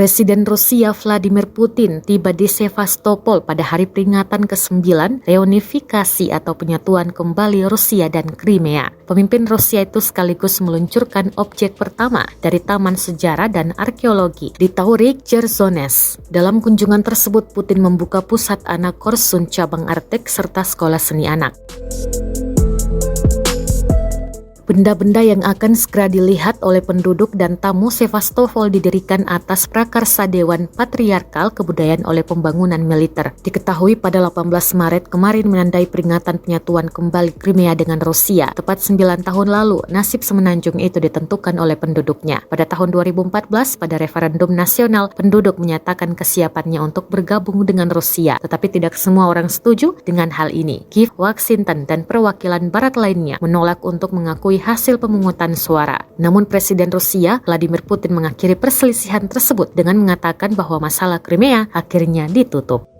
Presiden Rusia Vladimir Putin tiba di Sevastopol pada hari peringatan ke-9 reunifikasi atau penyatuan kembali Rusia dan Crimea. Pemimpin Rusia itu sekaligus meluncurkan objek pertama dari Taman Sejarah dan Arkeologi di Taurik Chersonesh. Dalam kunjungan tersebut, Putin membuka pusat anak Korsun cabang Artek serta sekolah seni anak. Benda-benda yang akan segera dilihat oleh penduduk dan tamu Sevastopol didirikan atas prakarsa Dewan Patriarkal Kebudayaan oleh Pembangunan Militer. Diketahui pada 18 Maret kemarin menandai peringatan penyatuan kembali Crimea dengan Rusia. Tepat 9 tahun lalu, nasib semenanjung itu ditentukan oleh penduduknya. Pada tahun 2014, pada referendum nasional, penduduk menyatakan kesiapannya untuk bergabung dengan Rusia. Tetapi tidak semua orang setuju dengan hal ini. Kiev, Washington, dan perwakilan barat lainnya menolak untuk mengakui hasil pemungutan suara. Namun Presiden Rusia Vladimir Putin mengakhiri perselisihan tersebut dengan mengatakan bahwa masalah Crimea akhirnya ditutup.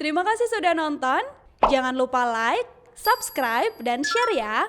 Terima kasih sudah nonton. Jangan lupa like, subscribe, dan share ya.